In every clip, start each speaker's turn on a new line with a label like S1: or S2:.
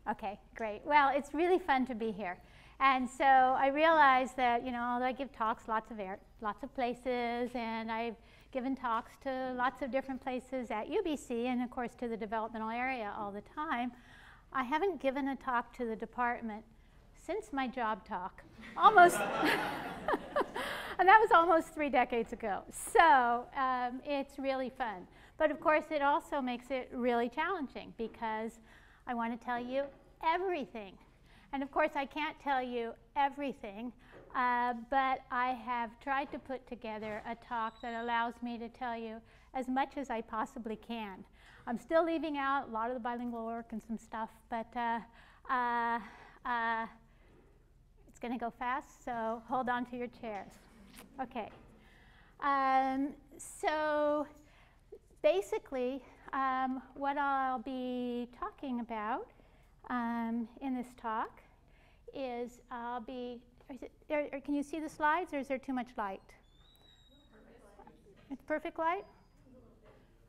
S1: Okay, great. Well, it's really fun to be here. And so I realized that, although I give talks lots of places, and I've given talks to lots of different places at UBC and, of course, to the developmental area all the time, I haven't given a talk to the department since my job talk, almost, and that was almost 3 decades ago. So it's really fun. But, of course, it also makes it really challenging because I want to tell you everything. And of course, I can't tell you everything, but I have tried to put together a talk that allows me to tell you as much as I possibly can. I'm still leaving out a lot of the bilingual work and some stuff, but it's going to go fast, so hold on to your chairs. Okay. So basically, what I'll be talking about in this talk is can you see the slides, or is there too much light? It's perfect light?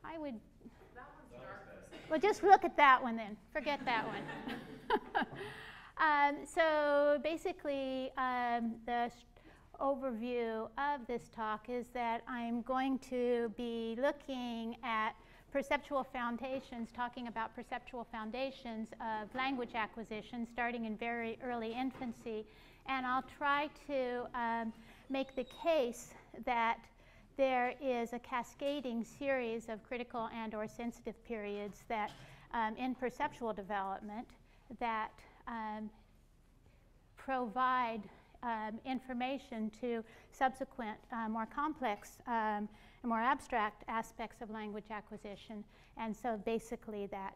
S1: I would, well, just look at that one then. Forget that one. So basically, the overview of this talk is that I'm going to be looking at perceptual foundations, talking about perceptual foundations of language acquisition starting in very early infancy. And I'll try to make the case that there is a cascading series of critical and or sensitive periods that in perceptual development that provide information to subsequent more complex and more abstract aspects of language acquisition. And so basically that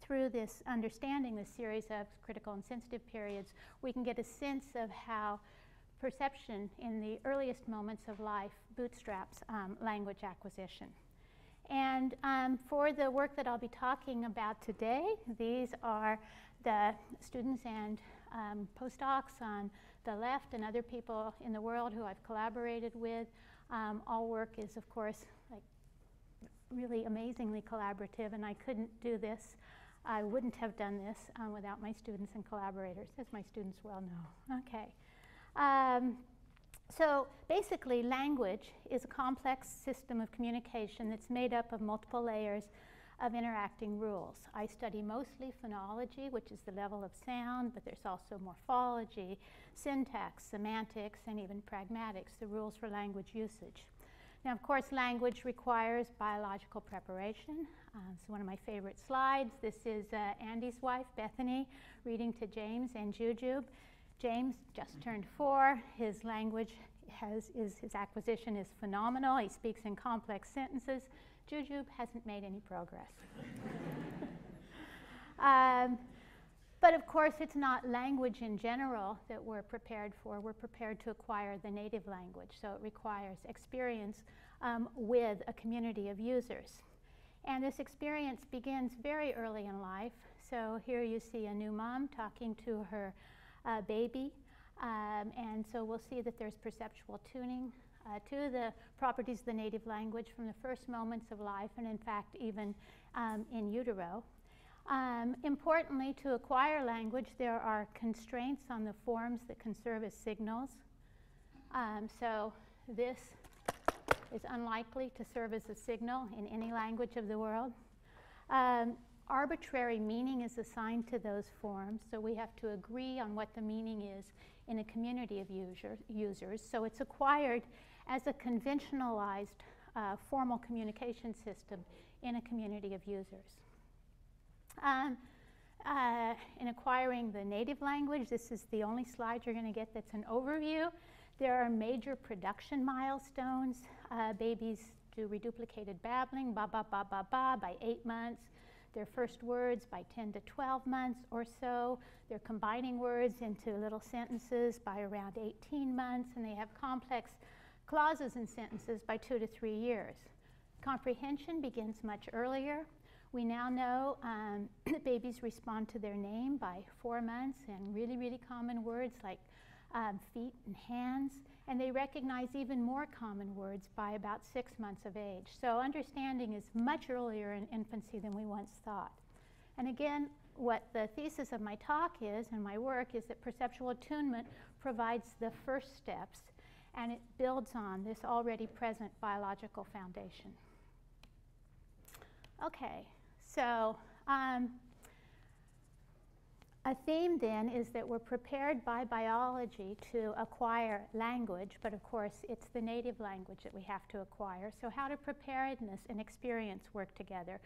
S1: through this understanding, this series of critical and sensitive periods, we can get a sense of how perception in the earliest moments of life bootstraps language acquisition. And for the work that I'll be talking about today, these are the students and postdocs on the left and other people in the world who I've collaborated with. All work is, of course, like really amazingly collaborative, and I couldn't do this. I wouldn't have done this without my students and collaborators, as my students well know. Okay. So basically, language is a complex system of communication that's made up of multiple layers of interacting rules. I study mostly phonology, which is the level of sound, but there's also morphology, syntax, semantics, and even pragmatics, the rules for language usage. Now, of course, language requires biological preparation. So one of my favorite slides, this is Andy's wife, Bethany, reading to James and Jujube. James just turned 4. His language his acquisition is phenomenal. He speaks in complex sentences. Jujube hasn't made any progress. But of course, it's not language in general that we're prepared for. We're prepared to acquire the native language, so it requires experience with a community of users. And this experience begins very early in life. So here you see a new mom talking to her baby. And so we'll see that there's perceptual tuning to the properties of the native language from the first moments of life, and in fact, even in utero. Importantly, to acquire language, there are constraints on the forms that can serve as signals. So this is unlikely to serve as a signal in any language of the world. Arbitrary meaning is assigned to those forms, so we have to agree on what the meaning is in a community of users. So it's acquired as a conventionalized formal communication system in a community of users. In acquiring the native language, this is the only slide you're going to get that's an overview. There are major production milestones. Babies do reduplicated babbling, ba, ba, ba, ba, ba, by 8 months. Their first words by 10 to 12 months or so. They're combining words into little sentences by around 18 months, and they have complex clauses in sentences by 2 to 3 years. Comprehension begins much earlier. We now know that babies respond to their name by 4 months, and really, really common words like feet and hands, and they recognize even more common words by about 6 months of age. So understanding is much earlier in infancy than we once thought. And again, what the thesis of my talk is and my work is that perceptual attunement provides the first steps, and it builds on this already present biological foundation. Okay, so a theme then is that we're prepared by biology to acquire language, but of course it's the native language that we have to acquire. So how do preparedness and experience work together?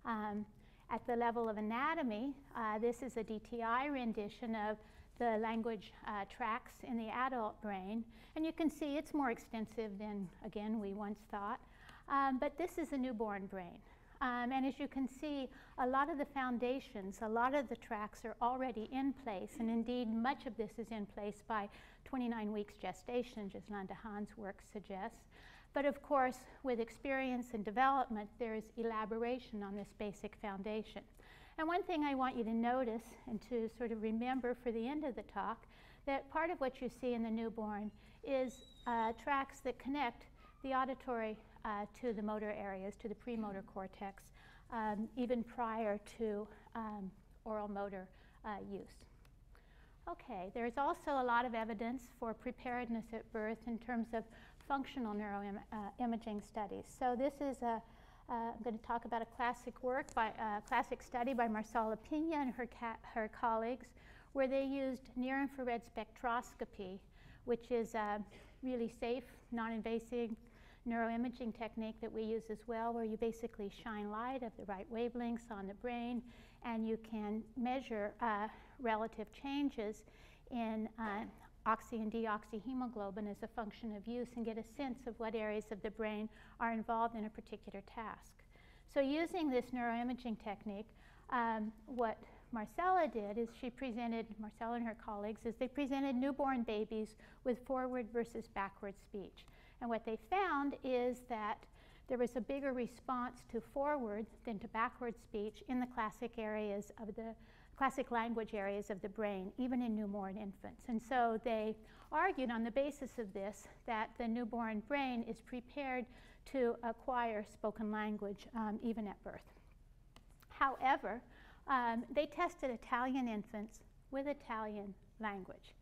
S1: At the level of anatomy, this is a DTI rendition of the language tracks in the adult brain. And you can see it's more extensive than, again, we once thought. But this is a newborn brain. And as you can see, a lot of the foundations, a lot of the tracks are already in place. And indeed, much of this is in place by 29 weeks gestation, as Landa Hahn's work suggests. But of course, with experience and development, there is elaboration on this basic foundation. And one thing I want you to notice and to sort of remember for the end of the talk, that part of what you see in the newborn is tracks that connect the auditory to the motor areas, to the premotor cortex, even prior to oral motor use. Okay, there's also a lot of evidence for preparedness at birth in terms of functional neuroimaging studies. So this is I'm going to talk about a classic work, classic study by Marcela Pina and her colleagues, where they used near-infrared spectroscopy, which is a really safe, non-invasive neuroimaging technique that we use as well, where you basically shine light of the right wavelengths on the brain, and you can measure relative changes in oxy and deoxyhemoglobin as a function of use and get a sense of what areas of the brain are involved in a particular task. So using this neuroimaging technique, what Marcela did is Marcela and her colleagues, is they presented newborn babies with forward versus backward speech. And what they found is that there was a bigger response to forward than to backward speech in the classic areas of the classic language areas of the brain, even in newborn infants. And so they argued on the basis of this that the newborn brain is prepared to acquire spoken language even at birth. However, they tested Italian infants with Italian language.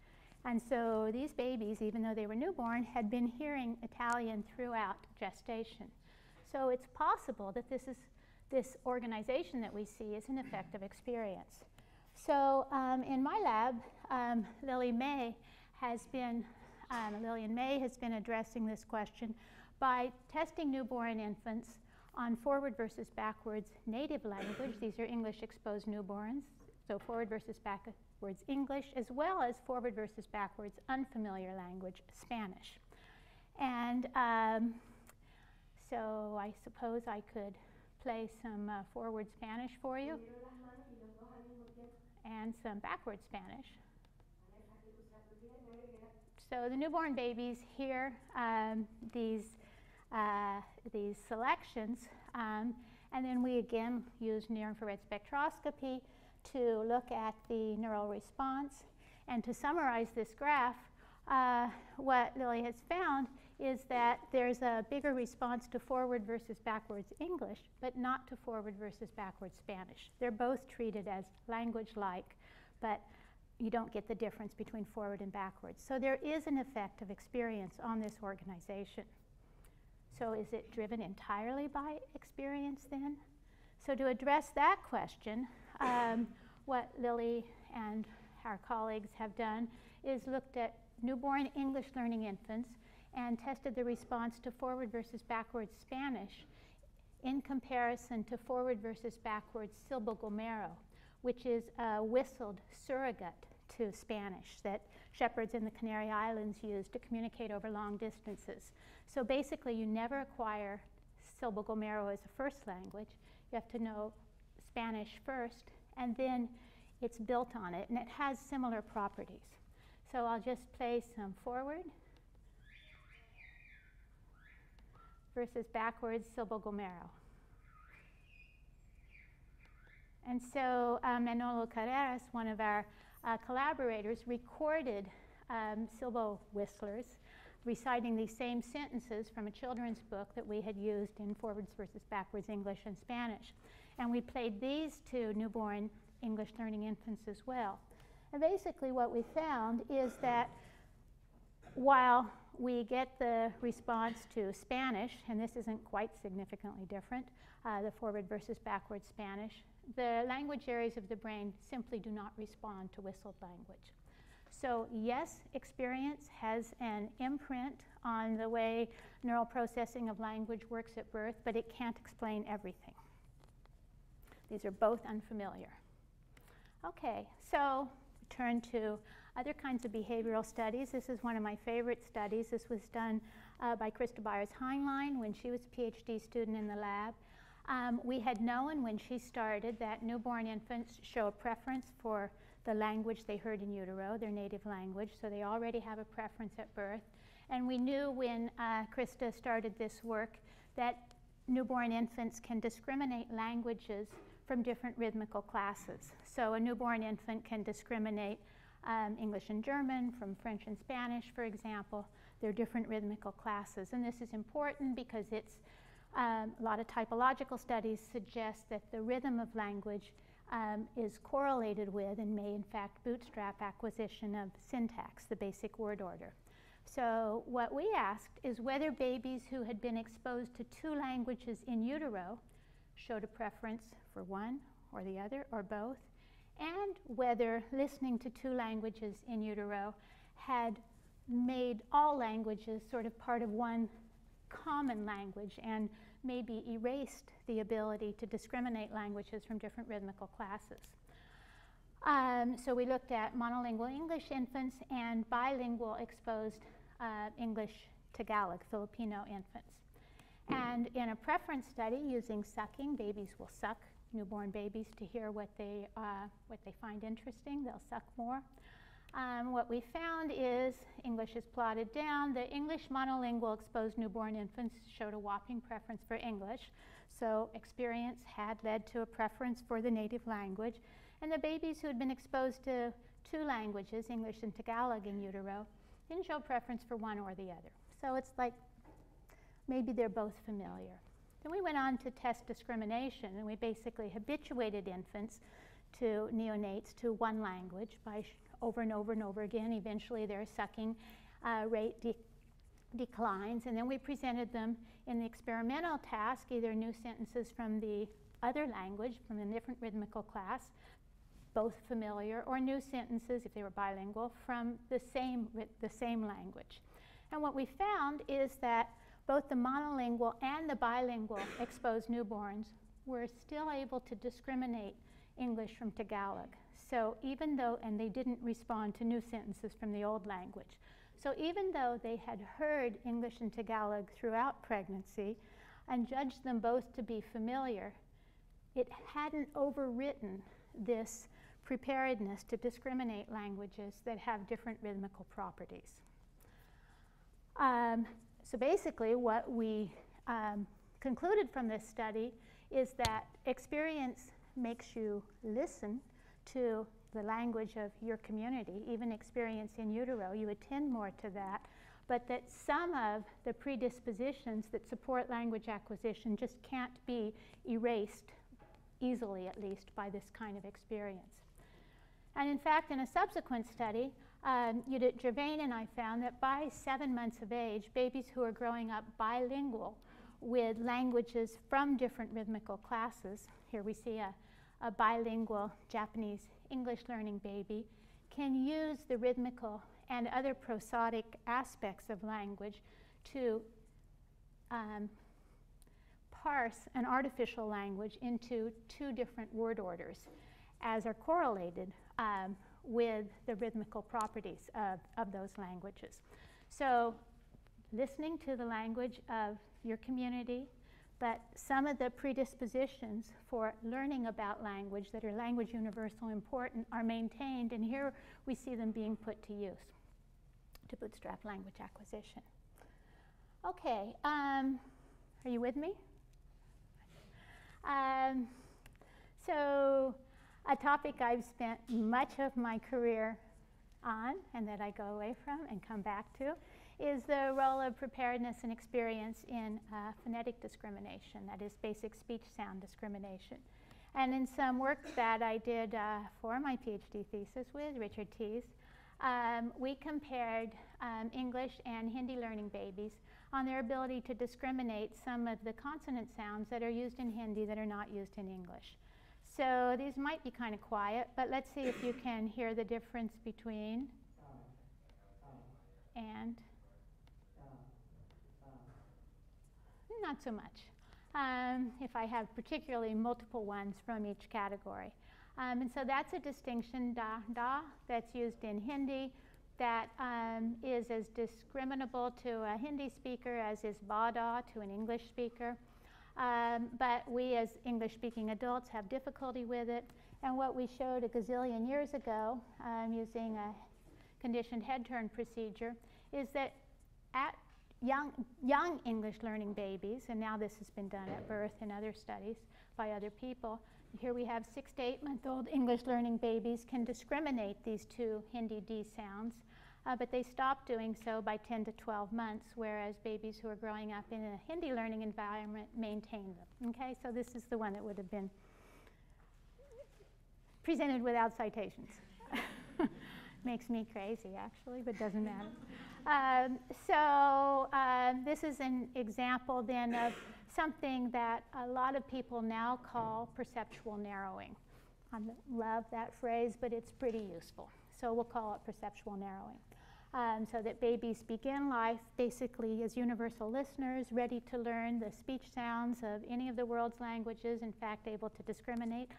S1: And so these babies, even though they were newborn, had been hearing Italian throughout gestation. So it's possible that this organization that we see is an effect of experience. So in my lab, Lillian May has been addressing this question by testing newborn infants on forward versus backwards native language. These are English exposed newborns, so forward versus backwards English, as well as forward versus backwards unfamiliar language, Spanish. And so I suppose I could play some forward Spanish for you and some backward Spanish. So the newborn babies hear these selections, and then we again use near-infrared spectroscopy to look at the neural response. And to summarize this graph, what Lily has found is that there's a bigger response to forward versus backwards English, but not to forward versus backwards Spanish. They're both treated as language-like, but you don't get the difference between forward and backwards. So there is an effect of experience on this organization. So is it driven entirely by experience then? So to address that question, what Lily and our colleagues have done is looked at newborn English learning infants and tested the response to forward versus backwards Spanish in comparison to forward versus backwards silbogomero, which is a whistled surrogate to Spanish that shepherds in the Canary Islands use to communicate over long distances. So basically, you never acquire silbogomero as a first language. You have to know Spanish first, and then it's built on it, and it has similar properties. So I'll just play some forward versus backwards silbogomero. And so Manolo Carreras, one of our collaborators, recorded silbo whistlers reciting these same sentences from a children's book that we had used in forwards versus backwards English and Spanish. And we played these to newborn English learning infants as well. And basically what we found is that while we get the response to Spanish, and this isn't quite significantly different, the forward versus backward Spanish, the language areas of the brain simply do not respond to whistled language. So yes, experience has an imprint on the way neural processing of language works at birth, but it can't explain everything. These are both unfamiliar. Okay, so turn to other kinds of behavioral studies. This is one of my favorite studies. This was done by Krista Byers-Heinlein when she was a PhD student in the lab. We had known when she started that newborn infants show a preference for the language they heard in utero, their native language, so they already have a preference at birth. And we knew when Krista started this work that newborn infants can discriminate languages from different rhythmical classes. So a newborn infant can discriminate English and German from French and Spanish, for example. They're different rhythmical classes. And this is important because it's a lot of typological studies suggest that the rhythm of language is correlated with and may in fact bootstrap acquisition of syntax, the basic word order. So what we asked is whether babies who had been exposed to 2 languages in utero showed a preference for one or the other or both, and whether listening to 2 languages in utero had made all languages sort of part of one common language and maybe erased the ability to discriminate languages from different rhythmical classes. So we looked at monolingual English infants and bilingual exposed English Tagalog, Filipino infants. And in a preference study using sucking, babies will suck newborn babies to hear what they find interesting. They'll suck more. What we found is, English is plotted down, the English monolingual exposed newborn infants showed a whopping preference for English. So experience had led to a preference for the native language. And the babies who had been exposed to 2 languages, English and Tagalog in utero, didn't show preference for one or the other. So it's like maybe they're both familiar. Then we went on to test discrimination, and we basically habituated infants to neonates to one language by over and over and over again. Eventually their sucking rate declines, and then we presented them in the experimental task either new sentences from the other language, from a different rhythmical class, both familiar, or new sentences, if they were bilingual, from the same language. And what we found is that both the monolingual and the bilingual exposed newborns were still able to discriminate English from Tagalog. So even though, and they didn't respond to new sentences from the old language. So even though they had heard English and Tagalog throughout pregnancy and judged them both to be familiar, it hadn't overwritten this preparedness to discriminate languages that have different rhythmical properties. So basically what we concluded from this study is that experience makes you listen to the language of your community, even experience in utero, you attend more to that, but that some of the predispositions that support language acquisition just can't be erased easily, at least, by this kind of experience. And in fact, in a subsequent study, Judith Gervain and I found that by 7 months of age, babies who are growing up bilingual with languages from different rhythmical classes, here we see a bilingual Japanese English learning baby, can use the rhythmical and other prosodic aspects of language to parse an artificial language into 2 different word orders, as are correlated with the rhythmical properties of those languages. So listening to the language of your community, but some of the predispositions for learning about language that are language universal important are maintained, and here we see them being put to use to bootstrap language acquisition. Okay, are you with me? So a topic I've spent much of my career on and that I go away from and come back to is the role of preparedness and experience in phonetic discrimination, that is basic speech sound discrimination. And in some work that I did for my PhD thesis with Richard Tees, we compared English and Hindi learning babies on their ability to discriminate some of the consonant sounds that are used in Hindi that are not used in English. So these might be kind of quiet, but let's see if you can hear the difference between and not so much. If I have particularly multiple ones from each category. And so that's a distinction, da, that's used in Hindi, that is as discriminable to a Hindi speaker as is ba, da to an English speaker. But we as English-speaking adults have difficulty with it. And what we showed a gazillion years ago using a conditioned head turn procedure is that at young English learning babies, and now this has been done at birth in other studies by other people, here we have 6 to 8 month old English learning babies can discriminate these two Hindi D sounds, but they stop doing so by 10 to 12 months, whereas babies who are growing up in a Hindi learning environment maintain them. Okay, so this is the one that would have been presented without citations. Makes me crazy, actually, but doesn't matter. This is an example then of something that a lot of people now call perceptual narrowing. I love that phrase, but it's pretty useful. So we'll call it perceptual narrowing. So that babies begin life basically as universal listeners, ready to learn the speech sounds of any of the world's languages, in fact, able to discriminate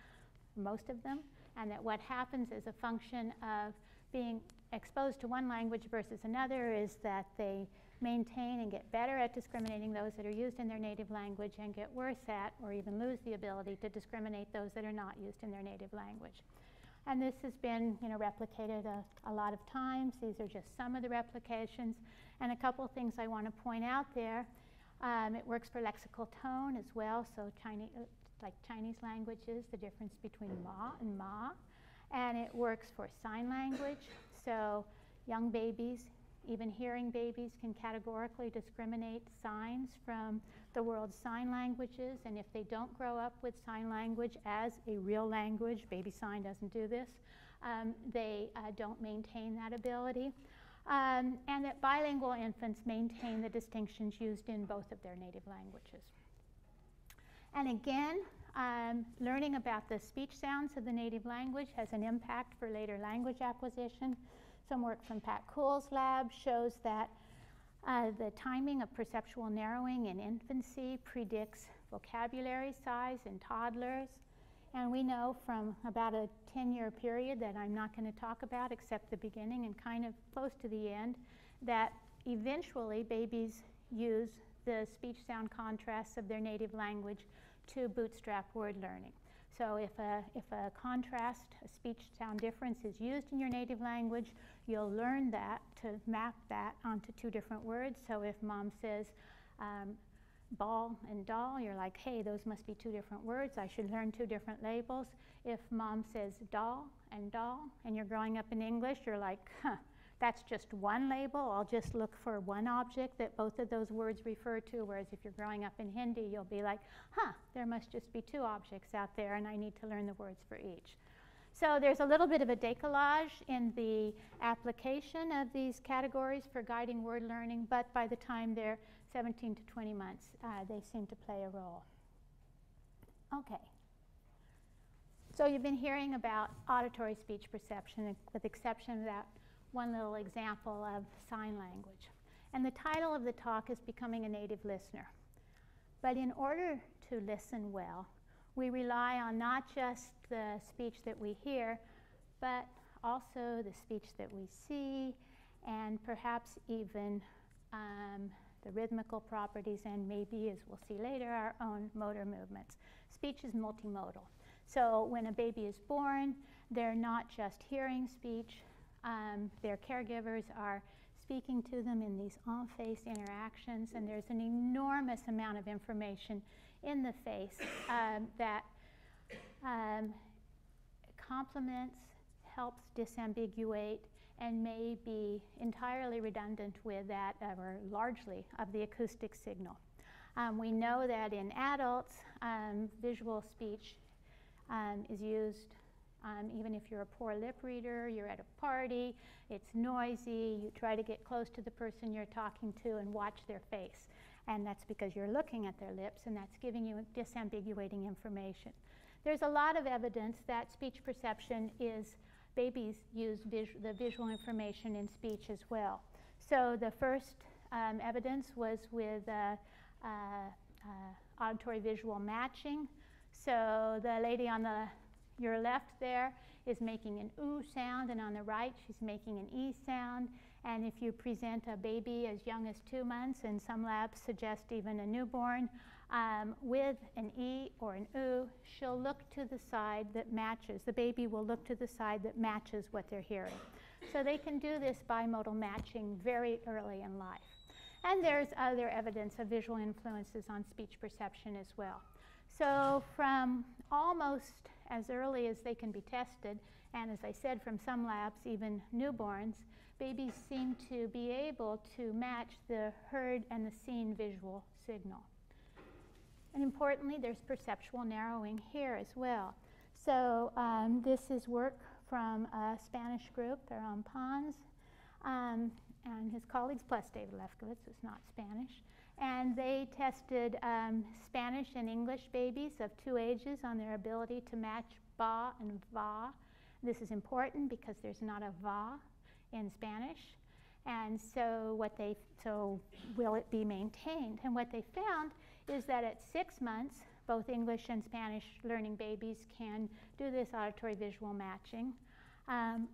S1: most of them, and that what happens as a function of being exposed to one language versus another is that they maintain and get better at discriminating those that are used in their native language and get worse at or even lose the ability to discriminate those that are not used in their native language. And this has been replicated a lot of times. These are just some of the replications. And a couple of things I want to point out there. It works for lexical tone as well, so like Chinese languages, the difference between ma and ma. And it works for sign language, so young babies, even hearing babies, can categorically discriminate signs from the world's sign languages, and if they don't grow up with sign language as a real language, baby sign doesn't do this, they don't maintain that ability. And that bilingual infants maintain the distinctions used in both of their native languages. And again, learning about the speech sounds of the native language has an impact for later language acquisition. Some work from Pat Kuhl's lab shows that the timing of perceptual narrowing in infancy predicts vocabulary size in toddlers. And we know from about a 10-year period that I'm not going to talk about except the beginning and kind of close to the end, that eventually babies use the speech sound contrasts of their native language to bootstrap word learning. So if a contrast, a speech sound difference is used in your native language, you'll learn that to map that onto 2 different words. So if mom says ball and doll, you're like, hey, those must be 2 different words. I should learn 2 different labels. If mom says doll, and you're growing up in English, you're like, huh, that's just one label. I'll just look for one object that both of those words refer to, whereas if you're growing up in Hindi, you'll be like, huh, there must just be 2 objects out there, and I need to learn the words for each. So there's a little bit of a décalage in the application of these categories for guiding word learning, but by the time they're 17 to 20 months, they seem to play a role. Okay. So you've been hearing about auditory speech perception, with the exception of that one little example of sign language. And the title of the talk is Becoming a Native Listener. But in order to listen well, we rely on not just the speech that we hear, but also the speech that we see, and perhaps even the rhythmical properties, and maybe, as we'll see later, our own motor movements. Speech is multimodal. So when a baby is born, they're not just hearing speech. Their caregivers are speaking to them in these en-face interactions, and there's an enormous amount of information in the face that complements, helps disambiguate, and may be entirely redundant with that, or largely, of the acoustic signal. We know that in adults, visual speech is used even if you're a poor lip reader, you're at a party, it's noisy, you try to get close to the person you're talking to and watch their face. And that's because you're looking at their lips, and that's giving you disambiguating information. There's a lot of evidence that speech perception is, babies use the visual information in speech as well. So the first evidence was with auditory visual matching. So the lady on your left there is making an oo sound, and on the right she's making an e sound. And if you present a baby as young as 2 months, and some labs suggest even a newborn, with an e or an oo, she'll look to the side that matches. The baby will look to the side that matches what they're hearing. So they can do this bimodal matching very early in life. And there's other evidence of visual influences on speech perception as well. So from almost as early as they can be tested, and as I said, from some labs, even newborns, babies seem to be able to match the heard and the seen visual signal. And importantly, there's perceptual narrowing here as well. So this is work from a Spanish group, they're on Pons, and his colleagues, plus David Lefkowitz, who's not Spanish. And they tested Spanish and English babies of 2 ages on their ability to match ba and va. This is important because there's not a va in Spanish. And so will it be maintained? And what they found is that at 6 months, both English and Spanish learning babies can do this auditory visual matching.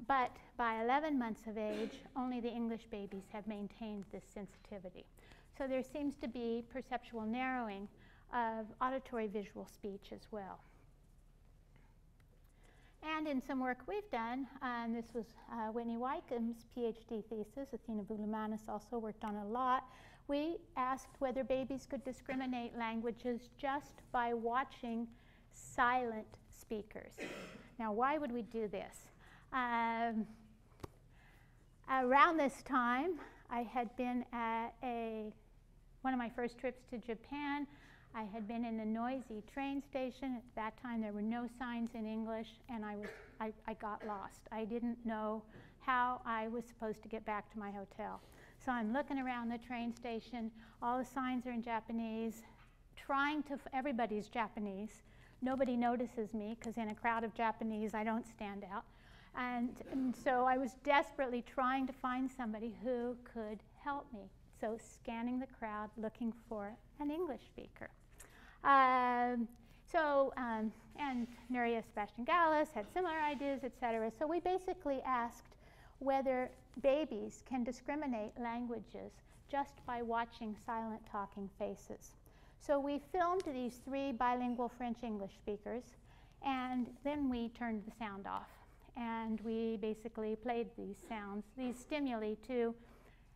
S1: But by 11 months of age, only the English babies have maintained this sensitivity. So there seems to be perceptual narrowing of auditory visual speech as well. And in some work we've done, this was Whitney Wycomb's PhD thesis, Athena Voulimanis also worked on a lot, we asked whether babies could discriminate languages just by watching silent speakers. Now, why would we do this? Around this time, I had been at one of my first trips to Japan. I had been in a noisy train station. At that time, there were no signs in English, and I got lost. I didn't know how I was supposed to get back to my hotel. So I'm looking around the train station. All the signs are in Japanese. Everybody's Japanese. Nobody notices me, because in a crowd of Japanese, I don't stand out. And so I was desperately trying to find somebody who could help me. So scanning the crowd, looking for an English speaker. And Nuria Sebastian Gallus had similar ideas, etc. So we basically asked whether babies can discriminate languages just by watching silent talking faces. So we filmed these 3 bilingual French-English speakers, and then we turned the sound off. And we basically played these sounds, these stimuli to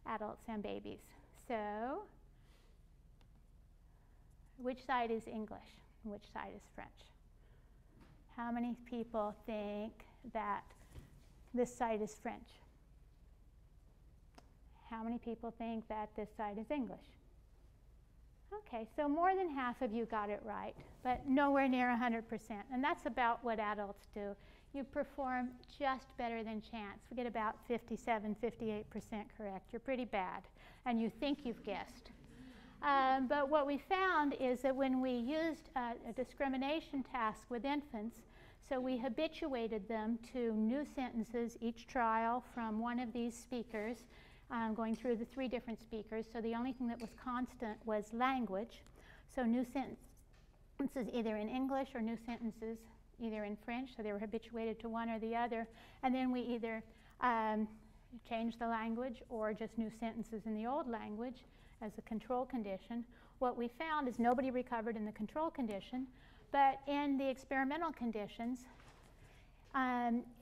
S1: adults and babies. So, which side is English? Which side is French? How many people think that this side is French? How many people think that this side is English? Okay, so more than half of you got it right, but nowhere near 100%. And that's about what adults do. You perform just better than chance. We get about 57, 58% correct. You're pretty bad, and you think you've guessed. But what we found is that when we used a discrimination task with infants, so we habituated them to new sentences each trial from one of these speakers, going through the 3 different speakers. So the only thing that was constant was language. So new sentences either in English or new sentences either in French, so they were habituated to one or the other. And then we either changed the language or just new sentences in the old language as a control condition. What we found is nobody recovered in the control condition, but in the experimental conditions,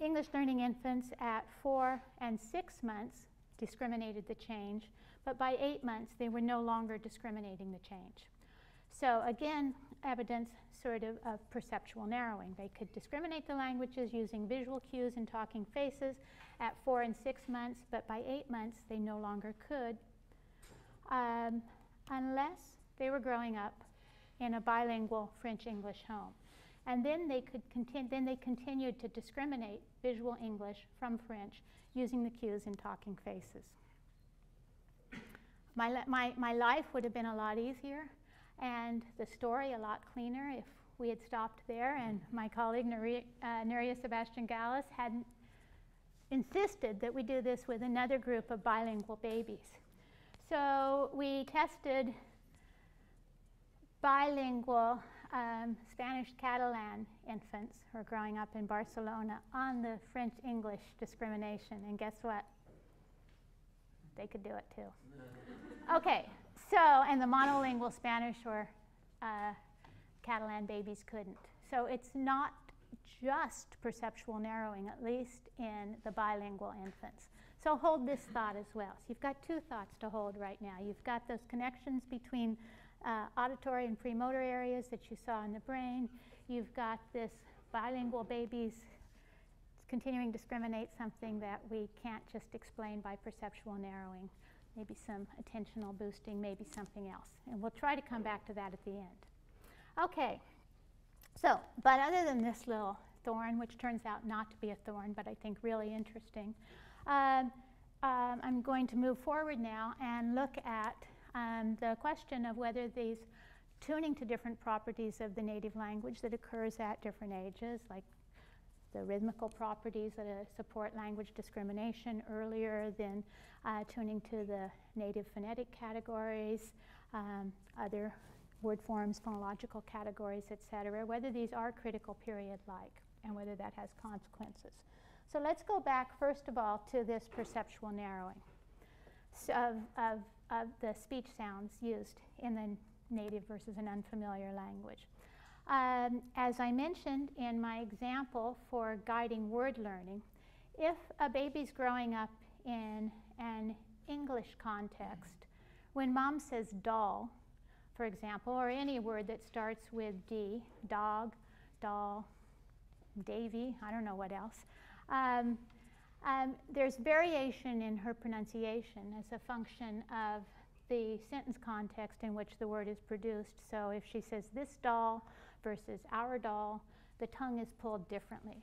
S1: English learning infants at 4 and 6 months discriminated the change, but by 8 months they were no longer discriminating the change. So again, evidence sort of perceptual narrowing. They could discriminate the languages using visual cues and talking faces at 4 and 6 months, but by 8 months they no longer could, unless they were growing up in a bilingual French-English home. And then they continued to discriminate visual English from French using the cues in talking faces. My life would have been a lot easier and the story a lot cleaner if we had stopped there and my colleague Nuria Sebastian Gallus hadn't insisted that we do this with another group of bilingual babies. So we tested bilingual Spanish Catalan infants who are growing up in Barcelona on the French-English discrimination, and guess what? They could do it too. Okay, so, and the monolingual Spanish or Catalan babies couldn't. So it's not just perceptual narrowing, at least in the bilingual infants. So hold this thought as well. So you've got two thoughts to hold right now. You've got those connections between auditory and premotor areas that you saw in the brain. You've got this bilingual babies continuing to discriminate, something that we can't just explain by perceptual narrowing. Maybe some attentional boosting, maybe something else. And we'll try to come back to that at the end. Okay, so, but other than this little thorn, which turns out not to be a thorn, but I think really interesting, I'm going to move forward now and look at the question of whether these tuning to different properties of the native language that occurs at different ages, like the rhythmical properties that support language discrimination earlier than tuning to the native phonetic categories, other word forms, phonological categories, etc., whether these are critical period-like and whether that has consequences. So let's go back, first of all, to this perceptual narrowing of the speech sounds used in the native versus an unfamiliar language. As I mentioned in my example for guiding word learning, if a baby's growing up in an English context, when mom says doll, for example, or any word that starts with D, dog, doll, Davy, I don't know what else, there's variation in her pronunciation as a function of the sentence context in which the word is produced. So if she says this doll versus our doll, the tongue is pulled differently.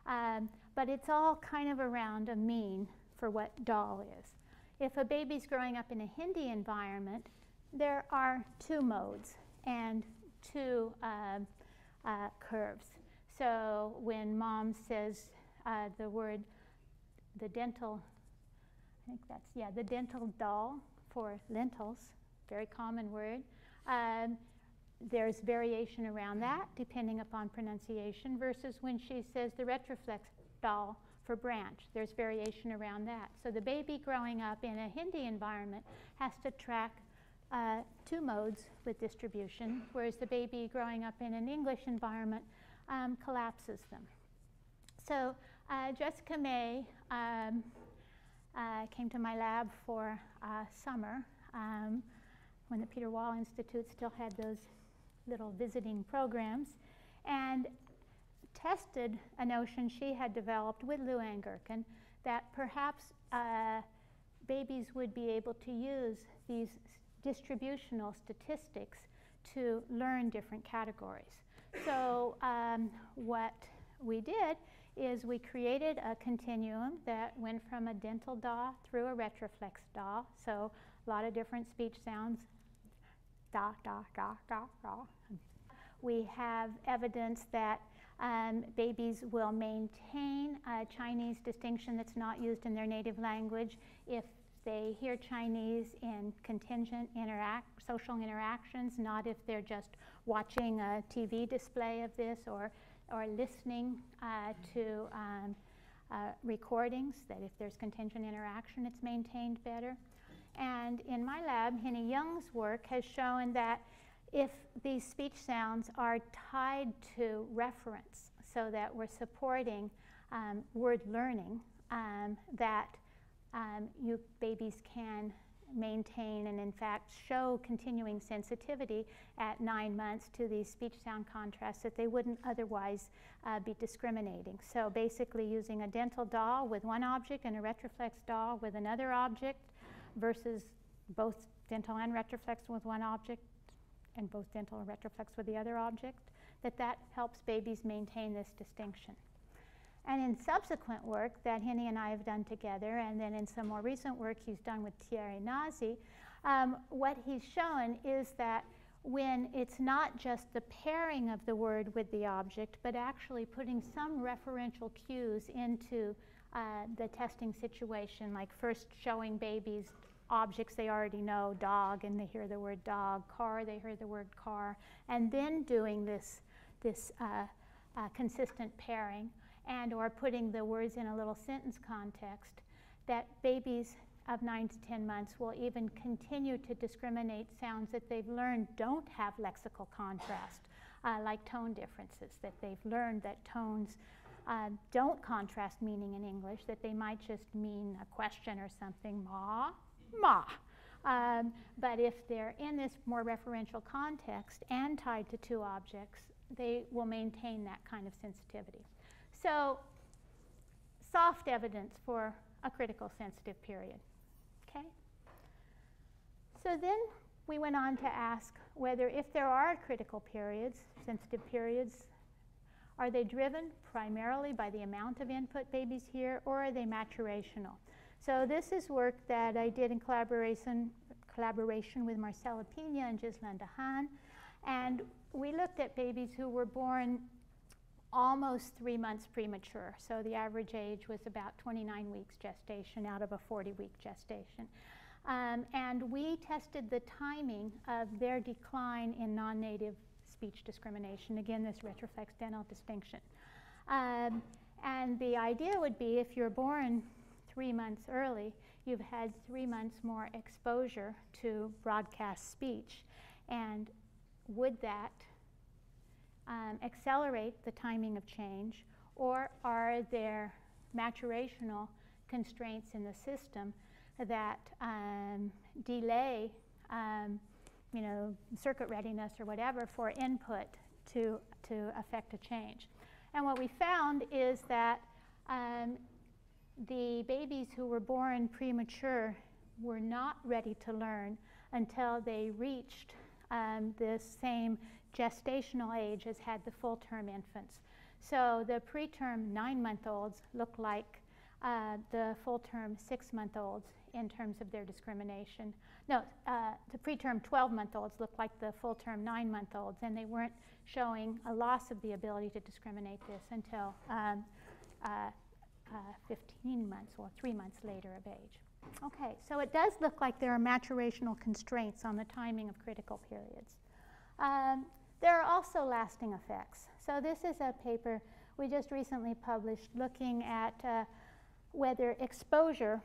S1: But it's all kind of around a mean for what doll is. If a baby's growing up in a Hindi environment, there are two modes and two curves. So when mom says the word, the dental, I think that's, yeah, the dental doll for lentils, very common word. There's variation around that depending upon pronunciation versus when she says the retroflex doll for branch. There's variation around that. So the baby growing up in a Hindi environment has to track two modes with distribution, whereas the baby growing up in an English environment collapses them. So Jessica May came to my lab for summer when the Peter Wall Institute still had those little visiting programs, and tested a notion she had developed with Lou Ann Gherkin that perhaps babies would be able to use these distributional statistics to learn different categories. So what we did is we created a continuum that went from a dental DAW through a retroflex DAW, so a lot of different speech sounds, da, da, da, da, da. We have evidence that babies will maintain a Chinese distinction that's not used in their native language if they hear Chinese in contingent social interactions, not if they're just watching a TV display of this or listening to recordings, that if there's contingent interaction, it's maintained better. And in my lab, Henny Young's work has shown that if these speech sounds are tied to reference, so that we're supporting word learning, that you babies can maintain and in fact show continuing sensitivity at 9 months to these speech sound contrasts that they wouldn't otherwise be discriminating. So basically using a dental DAW with one object and a retroflex DAW with another object versus both dental and retroflex with one object and both dental and retroflex with the other object that helps babies maintain this distinction. And in subsequent work that Henny and I have done together, and then in some more recent work he's done with Thierry Nazi, what he's shown is that when it's not just the pairing of the word with the object, but actually putting some referential cues into the testing situation, like first showing babies objects they already know, dog, and they hear the word dog, car, they hear the word car, and then doing this consistent pairing, and or putting the words in a little sentence context, that babies of 9 to 10 months will even continue to discriminate sounds that they've learned don't have lexical contrast, like tone differences, that they've learned that tones don't contrast meaning in English, that they might just mean a question or something, ma, ma. But if they're in this more referential context and tied to two objects, they will maintain that kind of sensitivity. So, soft evidence for a critical sensitive period. Okay? So then we went on to ask whether if there are critical periods, sensitive periods, are they driven primarily by the amount of input babies hear, or are they maturational? So this is work that I did in collaboration with Marcela Pina and Ghislaine Dehaan, and we looked at babies who were born almost 3 months premature. So the average age was about 29 weeks gestation out of a 40-week gestation. And we tested the timing of their decline in non-native speech discrimination. Again, this retroflex dental distinction. And the idea would be if you're born 3 months early, you've had 3 months more exposure to broadcast speech. And would that accelerate the timing of change, or are there maturational constraints in the system that delay circuit readiness or whatever for input to affect a change? And what we found is that the babies who were born premature were not ready to learn until they reached this same gestational age as had the full-term infants. So the preterm 9-month-olds look like the full-term 6-month-olds in terms of their discrimination. No, the preterm 12-month-olds look like the full-term 9-month-olds, and they weren't showing a loss of the ability to discriminate this until 15 months or 3 months later of age. Okay, so it does look like there are maturational constraints on the timing of critical periods. There are also lasting effects. So this is a paper we just recently published looking at whether exposure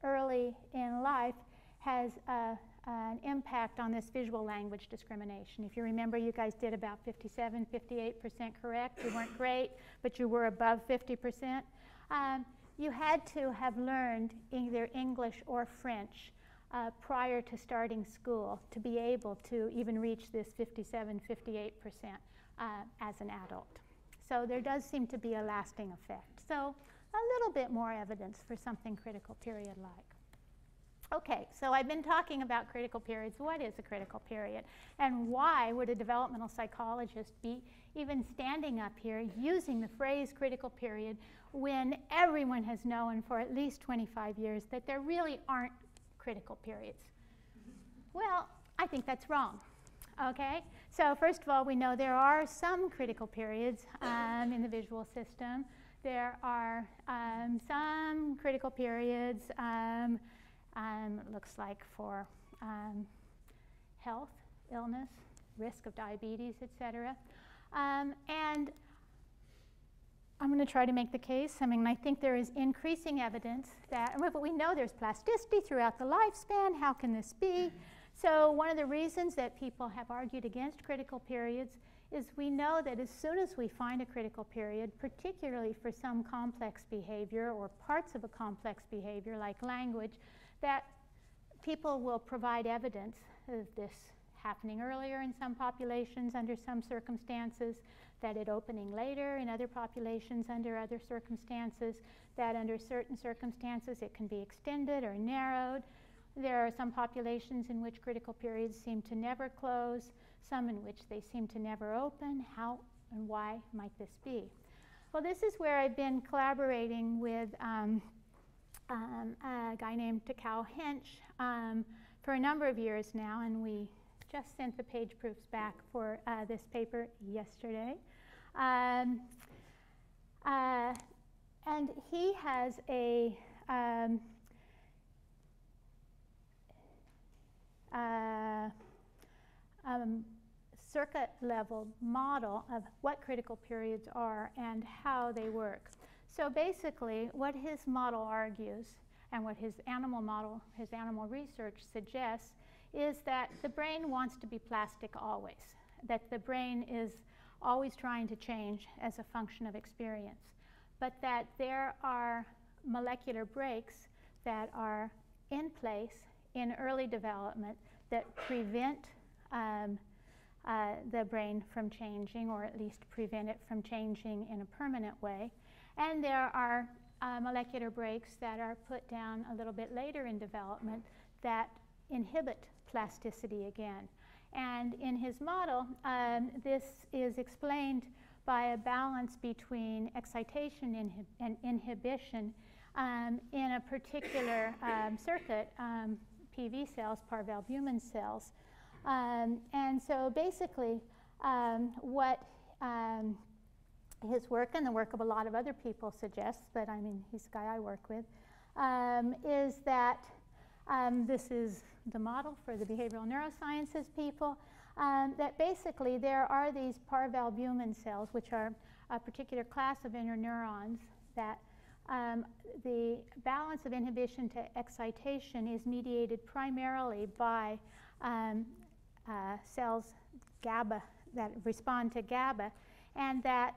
S1: early in life has an impact on this visual language discrimination. If you remember, you guys did about 57, 58% correct. You weren't great, but you were above 50%. You had to have learned either English or French prior to starting school to be able to even reach this 57, 58% as an adult. So there does seem to be a lasting effect. So a little bit more evidence for something critical period-like. Okay, so I've been talking about critical periods. What is a critical period? And why would a developmental psychologist be even standing up here using the phrase critical period when everyone has known for at least 25 years that there really aren't critical periods? Well, I think that's wrong. Okay, so first of all, we know there are some critical periods in the visual system. There are some critical periods, looks like for health, illness, risk of diabetes, etc. And I'm going to try to make the case. I think there is increasing evidence that, but we know there's plasticity throughout the lifespan. How can this be? So one of the reasons that people have argued against critical periods is we know that as soon as we find a critical period, particularly for some complex behavior or parts of a complex behavior like language, that people will provide evidence of this happening earlier in some populations under some circumstances, that it opening later in other populations under other circumstances, that under certain circumstances it can be extended or narrowed. There are some populations in which critical periods seem to never close. some in which they seem to never open. How and why might this be? Well, this is where I've been collaborating with a guy named Takao Hench for a number of years now, and we just sent the page proofs back for this paper yesterday. And he has a circuit level model of what critical periods are and how they work. So basically, what his model argues and what his animal model, his animal research suggests, is that the brain wants to be plastic always, that the brain is always trying to change as a function of experience, but that there are molecular breaks that are in place in early development that prevent the brain from changing, or at least prevent it from changing in a permanent way. And there are molecular breaks that are put down a little bit later in development that inhibit plasticity again. And in his model, this is explained by a balance between excitation and inhibition in a particular circuit, PV cells, parvalbumin cells. And so basically, what his work and the work of a lot of other people suggests, but I mean, he's a guy I work with, is that this is the model for the behavioral neurosciences people, that basically there are these parvalbumin cells, which are a particular class of interneurons, that the balance of inhibition to excitation is mediated primarily by cells GABA that respond to GABA, and that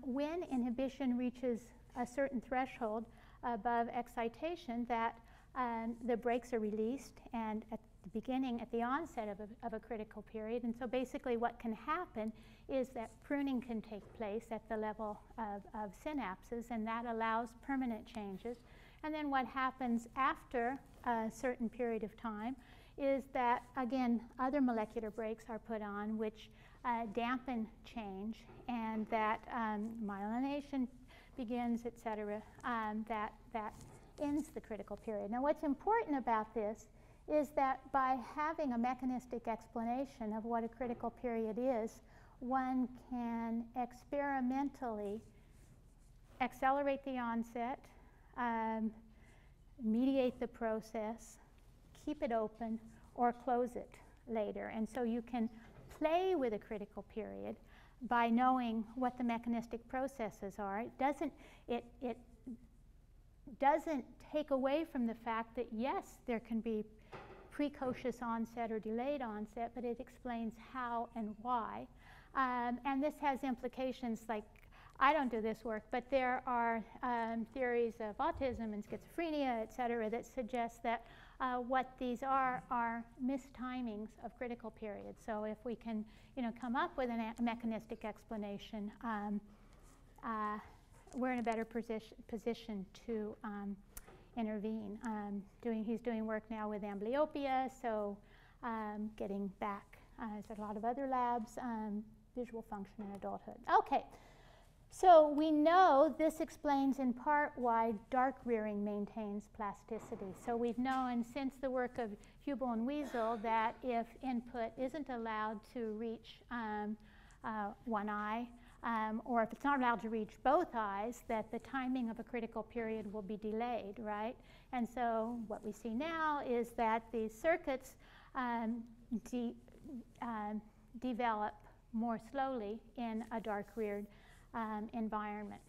S1: when inhibition reaches a certain threshold above excitation, that the brakes are released, and at the beginning, at the onset of a critical period. And so basically what can happen is that pruning can take place at the level of synapses, and that allows permanent changes. And then what happens after a certain period of time is that, again, other molecular brakes are put on which dampen change, and that myelination begins, et cetera, that ends the critical period. Now, what's important about this is that by having a mechanistic explanation of what a critical period is, one can experimentally accelerate the onset, mediate the process, keep it open, or close it later. And so you can play with a critical period by knowing what the mechanistic processes are. It doesn't take away from the fact that, yes, there can be precocious onset or delayed onset, but it explains how and why. And this has implications like, I don't do this work, but there are theories of autism and schizophrenia, et cetera, that suggest that what these are mistimings of critical periods. So if we can, come up with a mechanistic explanation, we're in a better position to intervene. He's doing work now with amblyopia, so getting back, as a lot of other labs, visual function in adulthood. Okay. So we know this explains in part why dark rearing maintains plasticity. So we've known since the work of Hubel and Wiesel that if input isn't allowed to reach one eye, or if it's not allowed to reach both eyes, that the timing of a critical period will be delayed, right? And so what we see now is that these circuits develop more slowly in a dark reared environment.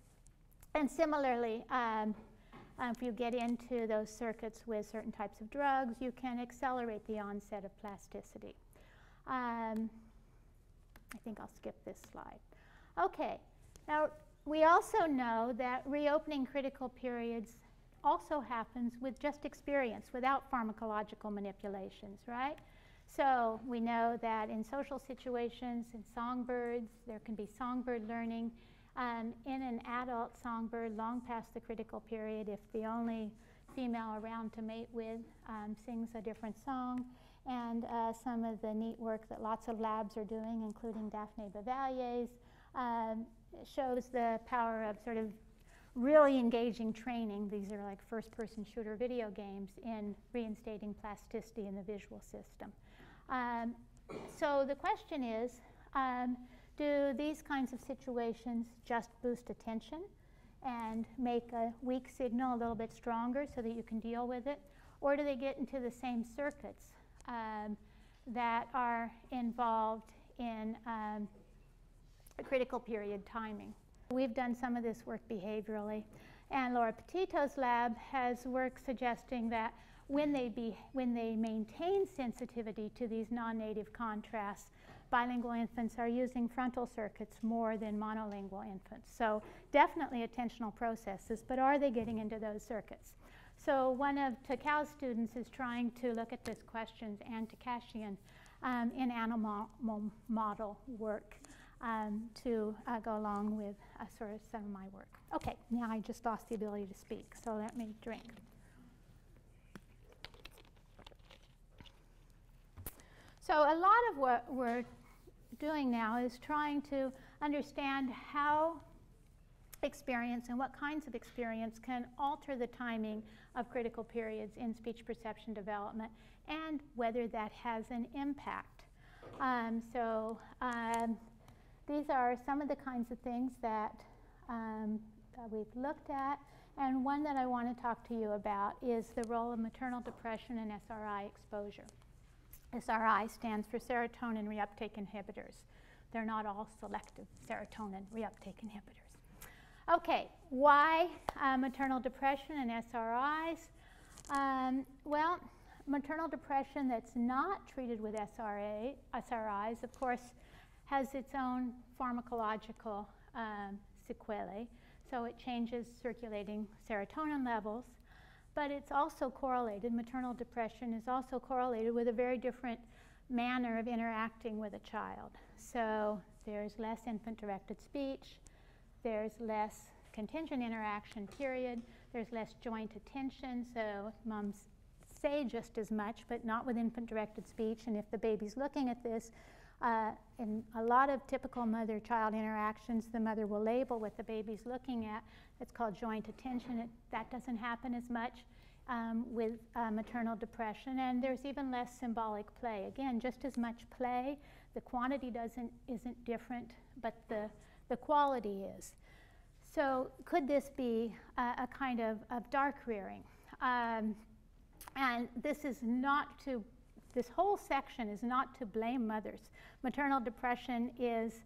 S1: And similarly, if you get into those circuits with certain types of drugs, you can accelerate the onset of plasticity. I think I'll skip this slide. Okay, now we also know that reopening critical periods also happens with just experience, without pharmacological manipulations, right? So we know that in social situations, in songbirds, there can be songbird learning. In an adult songbird, long past the critical period, if the only female around to mate with sings a different song. and some of the neat work that lots of labs are doing, including Daphne Bavalier's, shows the power of sort of really engaging training. These are like first-person shooter video games in reinstating plasticity in the visual system. So the question is, do these kinds of situations just boost attention and make a weak signal a little bit stronger so that you can deal with it? Or do they get into the same circuits that are involved in critical period timing? We've done some of this work behaviorally, and Laura Petito's lab has work suggesting that when they maintain sensitivity to these non-native contrasts, bilingual infants are using frontal circuits more than monolingual infants. So definitely attentional processes, but are they getting into those circuits? So one of Takau's students is trying to look at this question, and Takashian, in animal model work to go along with sort of some of my work. Okay, now I just lost the ability to speak, so let me drink. So a lot of what we're doing now is trying to understand how experience and what kinds of experience can alter the timing of critical periods in speech perception development, and whether that has an impact. These are some of the kinds of things that we've looked at, and one that I want to talk to you about is the role of maternal depression and SRI exposure. SRI stands for serotonin reuptake inhibitors. They're not all selective serotonin reuptake inhibitors. Okay, why maternal depression and SRIs? Well, maternal depression that's not treated with SRIs, of course, has its own pharmacological sequelae. So it changes circulating serotonin levels, but it's also correlated, maternal depression is also correlated with a very different manner of interacting with a child. So there's less infant-directed speech, there's less contingent interaction, period, there's less joint attention, so moms say just as much, but not with infant-directed speech, and if the baby's looking at this, in a lot of typical mother-child interactions, the mother will label what the baby's looking at. It's called joint attention. That doesn't happen as much with maternal depression, and there's even less symbolic play. Again, just as much play. The quantity isn't different, but the quality is. So could this be a kind of dark rearing? And this is not to, this whole section is not to blame mothers. Maternal depression is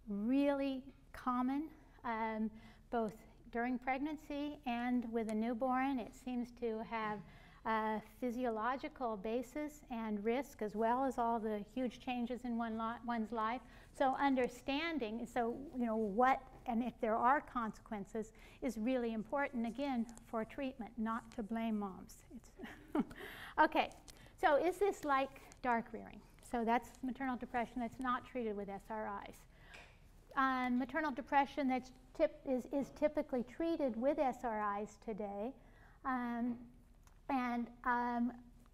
S1: really common, both during pregnancy and with a newborn. It seems to have a physiological basis and risk, as well as all the huge changes in one's life. So understanding, what and if there are consequences is really important, again, for treatment, not to blame moms. Okay, so is this like dark rearing? So that's maternal depression that's not treated with SRIs. Maternal depression that's is typically treated with SRIs today.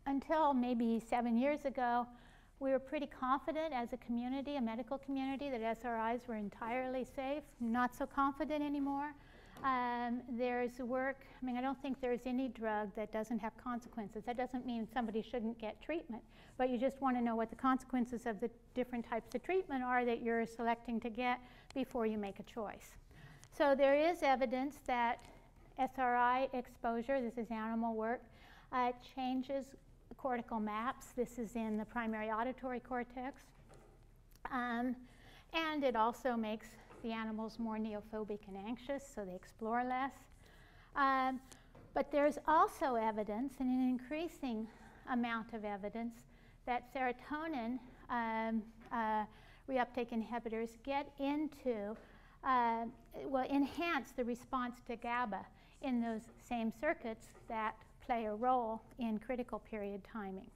S1: Until maybe 7 years ago, we were pretty confident as a community, a medical community, that SRIs were entirely safe. Not so confident anymore. There's work, I don't think there's any drug that doesn't have consequences. That doesn't mean somebody shouldn't get treatment, but you just want to know what the consequences of the different types of treatment are that you're selecting to get before you make a choice. So there is evidence that SRI exposure, this is animal work, changes cortical maps. This is in the primary auditory cortex. And it also makes the animals more neophobic and anxious, so they explore less. But there's also evidence, and an increasing amount of evidence, that serotonin reuptake inhibitors get into, enhance the response to GABA in those same circuits that play a role in critical period timing.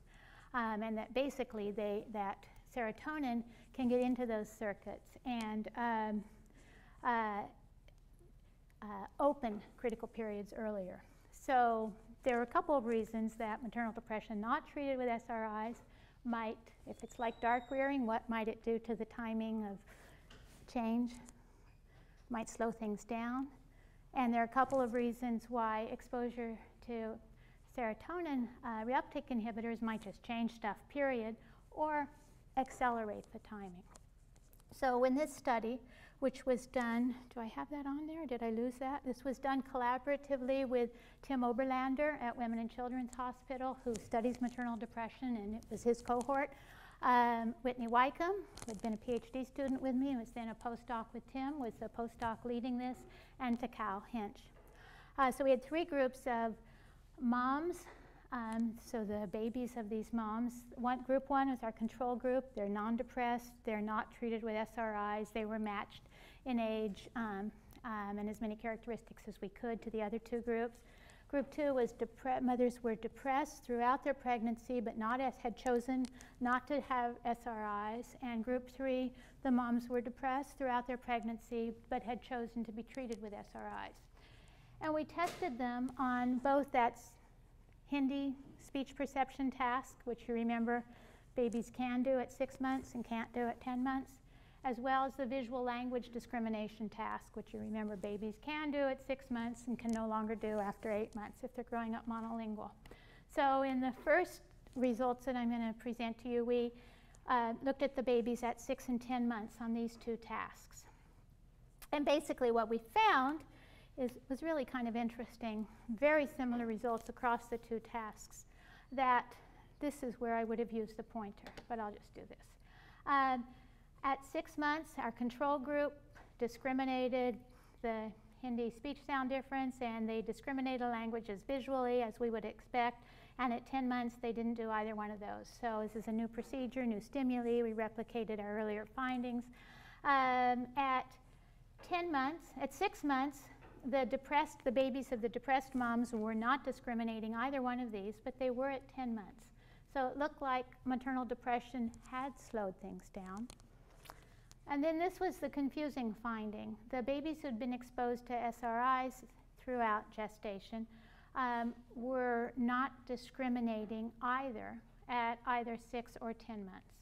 S1: And that basically that serotonin can get into those circuits and open critical periods earlier. So there are a couple of reasons that maternal depression not treated with SRIs might, if it's like dark rearing, what might it do to the timing of change? Might slow things down. And there are a couple of reasons why exposure to serotonin reuptake inhibitors might just change stuff, period, or accelerate the timing. So in this study, which was done, do I have that on there? Did I lose that? This was done collaboratively with Tim Oberlander at Women and Children's Hospital, who studies maternal depression, and it was his cohort. Whitney Wykeham, who had been a PhD student with me, was then a postdoc with Tim, was the postdoc leading this, and Takao Hinch. So we had 3 groups of moms, so the babies of these moms. Group 1 was our control group. They're non-depressed. They're not treated with SRIs. They were matched in age and as many characteristics as we could to the other 2 groups. Group 2 was mothers were depressed throughout their pregnancy, but had chosen not to have SRIs. And Group 3, the moms were depressed throughout their pregnancy, but had chosen to be treated with SRIs. And we tested them on both that Hindi speech perception task, which you remember babies can do at 6 months and can't do at 10 months, as well as the visual language discrimination task, which you remember babies can do at 6 months and can no longer do after 8 months if they're growing up monolingual. So in the first results that I'm going to present to you, we looked at the babies at 6 and 10 months on these 2 tasks. And basically what we found was really kind of interesting, very similar results across the 2 tasks, that this is where I would have used the pointer, but I'll just do this. At 6 months, our control group discriminated the Hindi speech sound difference, and they discriminated languages visually, as we would expect, and at 10 months, they didn't do either one of those. So this is a new procedure, new stimuli. We replicated our earlier findings. At 10 months, at 6 months, the babies of the depressed moms were not discriminating either one of these, but they were at 10 months. So it looked like maternal depression had slowed things down. And then this was the confusing finding. The babies who had been exposed to SRIs throughout gestation were not discriminating either at either 6 or 10 months.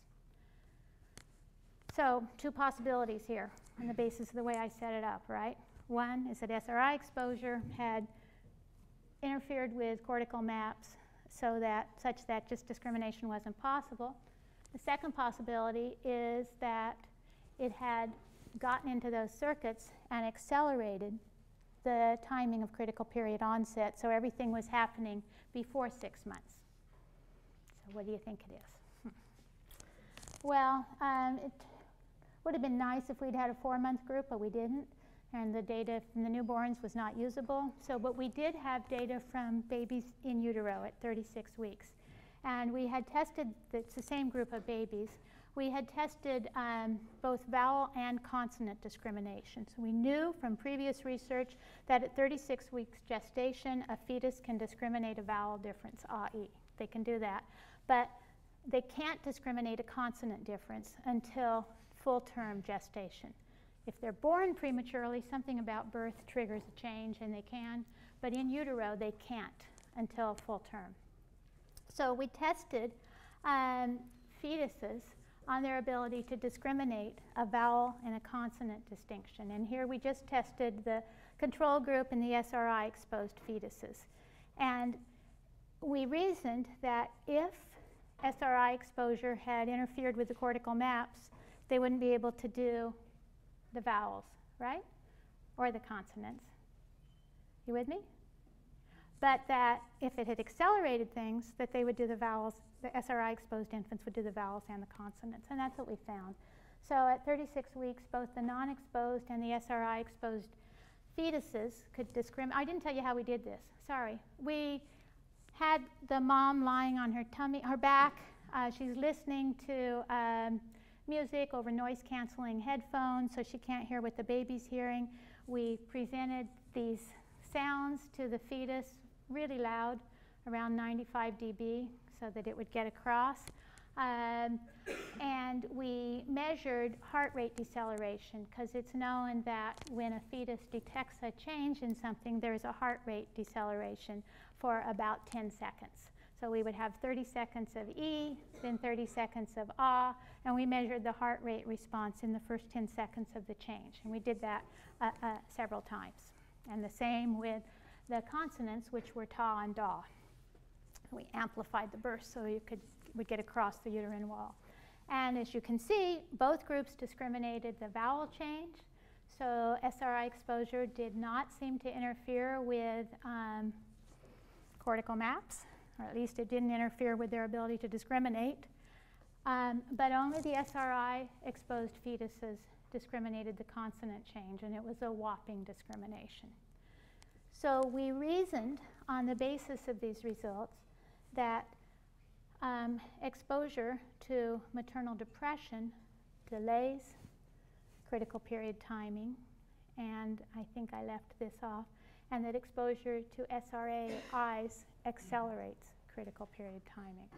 S1: So 2 possibilities here on the basis of the way I set it up, right? One is that SRI exposure had interfered with cortical maps such that just discrimination wasn't possible. The second possibility is that it had gotten into those circuits and accelerated the timing of critical period onset, so everything was happening before 6 months. So what do you think it is? Well, it would have been nice if we'd had a 4-month group, but we didn't, and the data from the newborns was not usable. So, but we did have data from babies in utero at 36 weeks. And we had tested, it's the same group of babies, we had tested both vowel and consonant discrimination. So we knew from previous research that at 36 weeks gestation, a fetus can discriminate a vowel difference, a-e. They can do that. But they can't discriminate a consonant difference until full-term gestation. If they're born prematurely, something about birth triggers a change, and they can. But in utero, they can't until full term. So we tested fetuses on their ability to discriminate a vowel and a consonant distinction. And here we just tested the control group and the SRI-exposed fetuses. And we reasoned that if SRI exposure had interfered with the cortical maps, they wouldn't be able to do the vowels, right? Or the consonants. You with me? But that if it had accelerated things, that they would do the vowels, the SRI-exposed infants would do the vowels and the consonants, and that's what we found. So at 36 weeks, both the non-exposed and the SRI-exposed fetuses could discriminate. I didn't tell you how we did this, sorry. We had the mom lying on her tummy, her back. She's listening to music over noise-canceling headphones, so she can't hear what the baby's hearing. We presented these sounds to the fetus really loud, around 95 dB, so that it would get across. And we measured heart rate deceleration, because it's known that when a fetus detects a change in something, there's a heart rate deceleration for about 10 seconds. So we would have 30 seconds of E, then 30 seconds of ah, and we measured the heart rate response in the first 10 seconds of the change. And we did that several times. And the same with the consonants, which were ta and da. We amplified the burst so you would get across the uterine wall. And as you can see, both groups discriminated the vowel change. So SRI exposure did not seem to interfere with cortical maps, or at least it didn't interfere with their ability to discriminate. But only the SRI exposed fetuses discriminated the consonant change, and it was a whopping discrimination. So we reasoned on the basis of these results that exposure to maternal depression delays critical period timing, and I think I left this off, and that exposure to SRAIs accelerates critical period timing.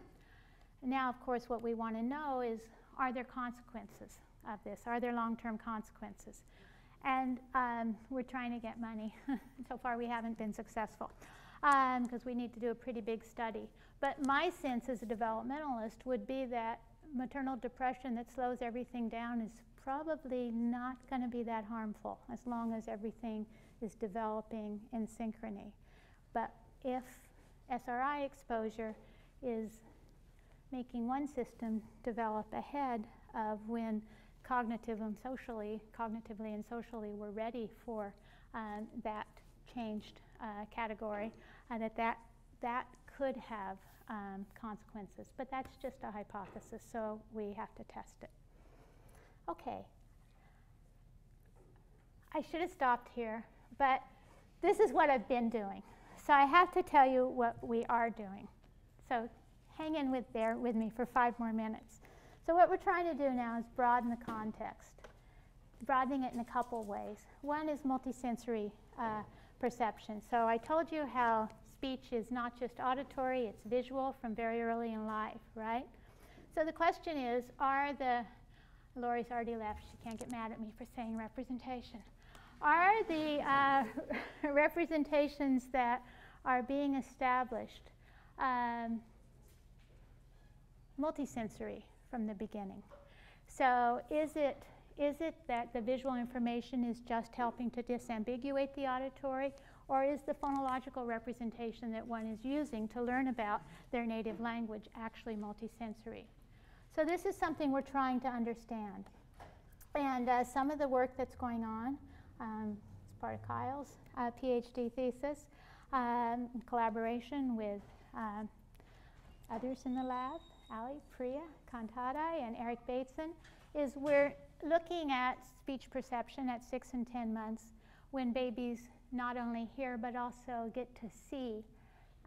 S1: Now, of course, what we want to know is, are there consequences of this? Are there long-term consequences? And we're trying to get money. So far, we haven't been successful because we need to do a pretty big study. But my sense as a developmentalist would be that maternal depression that slows everything down is probably not going to be that harmful as long as everything is developing in synchrony. But if SRI exposure is making one system develop ahead of when cognitively and socially we're ready for that changed category, that could have consequences. But that's just a hypothesis, so we have to test it. Okay. I should have stopped here, but this is what I've been doing. So I have to tell you what we are doing. So hang in there with me for 5 more minutes. So what we're trying to do now is broaden the context, broadening it in a couple ways. One is multisensory perception. So I told you how speech is not just auditory, it's visual from very early in life, right? So the question is, Lori's already left, she can't get mad at me for saying representation. Are the representations that are being established multisensory from the beginning? So is it that the visual information is just helping to disambiguate the auditory, or is the phonological representation that one is using to learn about their native language actually multisensory? So this is something we're trying to understand. And some of the work that's going on, it's part of Kyle's PhD thesis, in collaboration with others in the lab, Ali, Priya, Kantada, and Eric Bateson, is we're looking at speech perception at 6 and 10 months when babies not only hear but also get to see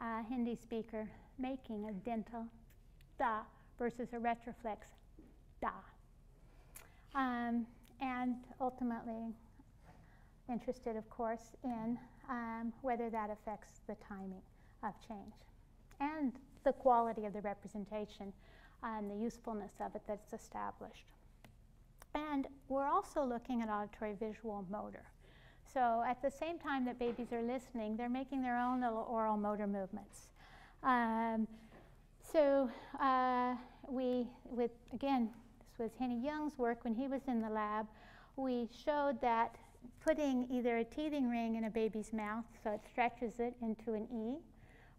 S1: a Hindi speaker making a dental da versus a retroflex da. And ultimately interested, of course, in whether that affects the timing of change and the quality of the representation and the usefulness of it that's established. And we're also looking at auditory, visual, motor. So at the same time that babies are listening, they're making their own little oral motor movements. Again, this was Henny Young's work when he was in the lab. We showed that putting either a teething ring in a baby's mouth so it stretches it into an E,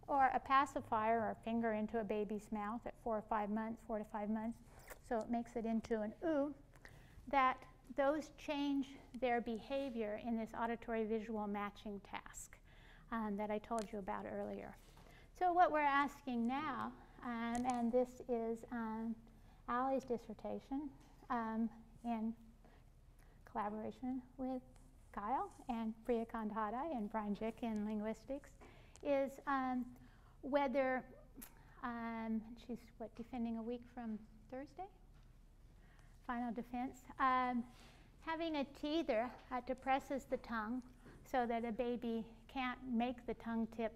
S1: or a pacifier or a finger into a baby's mouth at 4 to 5 months, so it makes it into an oo, that those change their behavior in this auditory visual matching task that I told you about earlier. So what we're asking now, and this is Ali's dissertation in collaboration with Kyle and Priya Kandhada and Brian Jick in linguistics, is whether, she's defending a week from Thursday? Final defense. Having a teether depresses the tongue so that a baby can't make the tongue tip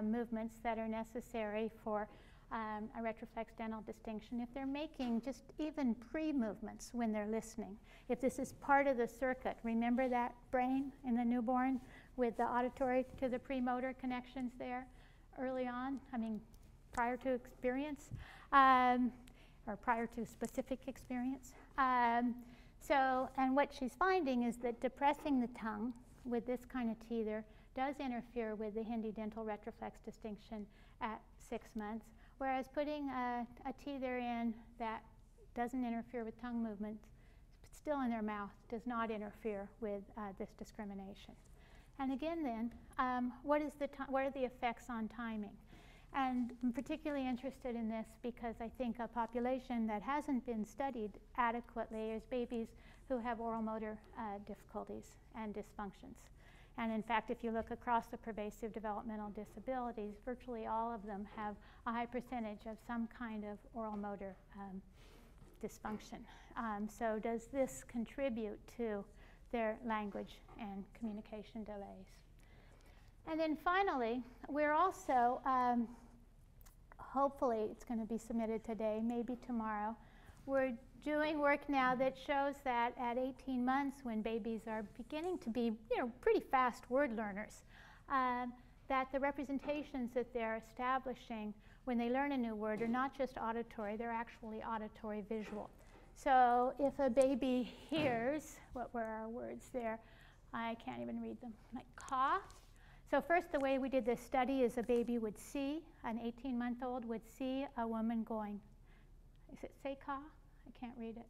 S1: movements that are necessary for a retroflex dental distinction if they're making just even pre-movements when they're listening. If this is part of the circuit, remember that brain in the newborn with the auditory to the premotor connections there early on? I mean, prior to experience, or prior to specific experience. And what she's finding is that depressing the tongue with this kind of teether does interfere with the Hindi dental retroflex distinction at 6 months, whereas putting a teether in that doesn't interfere with tongue movements, still in their mouth, does not interfere with this discrimination. And again then, what are the effects on timing? And I'm particularly interested in this because I think a population that hasn't been studied adequately is babies who have oral motor difficulties and dysfunctions. And in fact, if you look across the pervasive developmental disabilities, virtually all of them have a high percentage of some kind of oral motor dysfunction. So does this contribute to their language and communication delays? And then finally, we're also, hopefully it's going to be submitted today, maybe tomorrow, we're doing work now that shows that at 18 months, when babies are beginning to be pretty fast word learners, that the representations that they're establishing when they learn a new word are not just auditory, they're actually auditory visual. So if a baby hears, what were our words there? I can't even read them, like ka. So first, the way we did this study is a baby would see, an 18-month-old would see a woman going, is it say ka? I can't read it.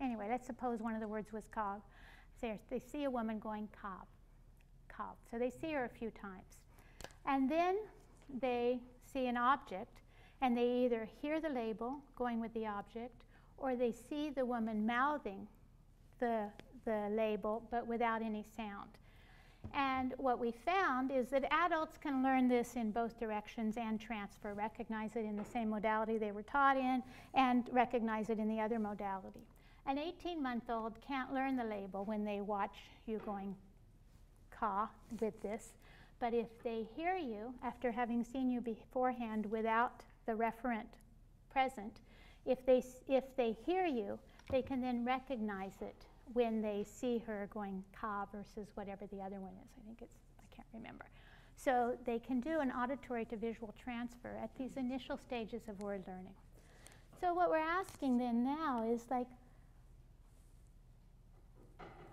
S1: Anyway, let's suppose one of the words was cob. So they see a woman going cob, cob. So they see her a few times. And then they see an object, and they either hear the label going with the object, or they see the woman mouthing the label, but without any sound. And what we found is that adults can learn this in both directions and transfer, recognize it in the same modality they were taught in, and recognize it in the other modality. An 18-month-old can't learn the label when they watch you going ka with this, but if they hear you after having seen you beforehand without the referent present, if they hear you, they can then recognize it when they see her going ka versus whatever the other one is. I can't remember. So they can do an auditory to visual transfer at these initial stages of word learning. So what we're asking then now is, like,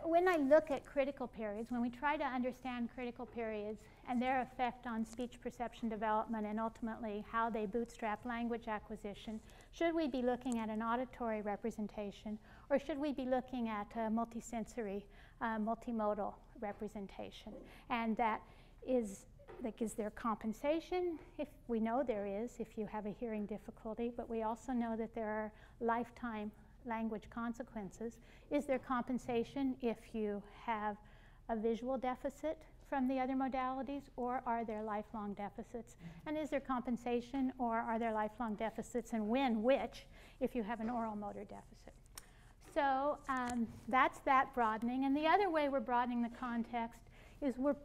S1: when I look at critical periods, when we try to understand critical periods and their effect on speech perception development and ultimately how they bootstrap language acquisition, should we be looking at an auditory representation, or should we be looking at a multisensory, multimodal representation? And that is, like, is there compensation? If we know there is, if you have a hearing difficulty, but we also know that there are lifetime language consequences. Is there compensation if you have a visual deficit from the other modalities, or are there lifelong deficits? And is there compensation, or are there lifelong deficits, and which, if you have an oral motor deficit? So that's that broadening. And the other way we're broadening the context is we're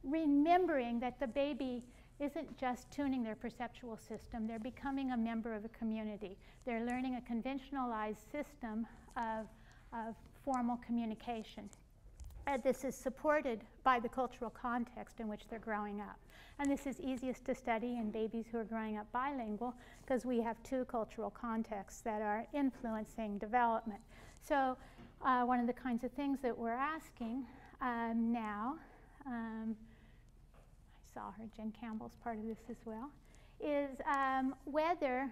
S1: remembering that the baby isn't just tuning their perceptual system, they're becoming a member of a community. They're learning a conventionalized system of formal communication. This is supported by the cultural context in which they're growing up. And this is easiest to study in babies who are growing up bilingual, because we have two cultural contexts that are influencing development. So one of the kinds of things that we're asking now, I saw her, Jen Campbell's part of this as well, is whether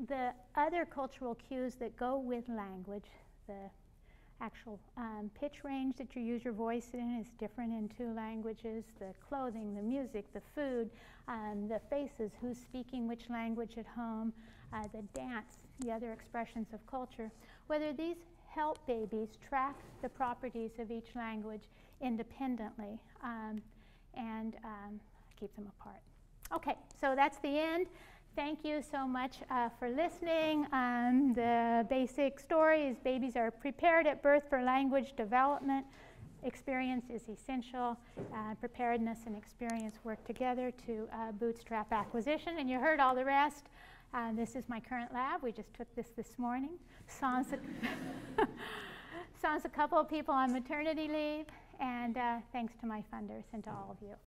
S1: the other cultural cues that go with language, the actual pitch range that you use your voice in is different in two languages, the clothing, the music, the food, the faces, who's speaking which language at home, the dance, the other expressions of culture, whether these help babies track the properties of each language independently and keep them apart. Okay, so that's the end. Thank you so much for listening. The basic story is babies are prepared at birth for language development. Experience is essential. Preparedness and experience work together to bootstrap acquisition. And you heard all the rest. This is my current lab. We just took this morning. Sans a couple of people on maternity leave. And thanks to my funders and to all of you.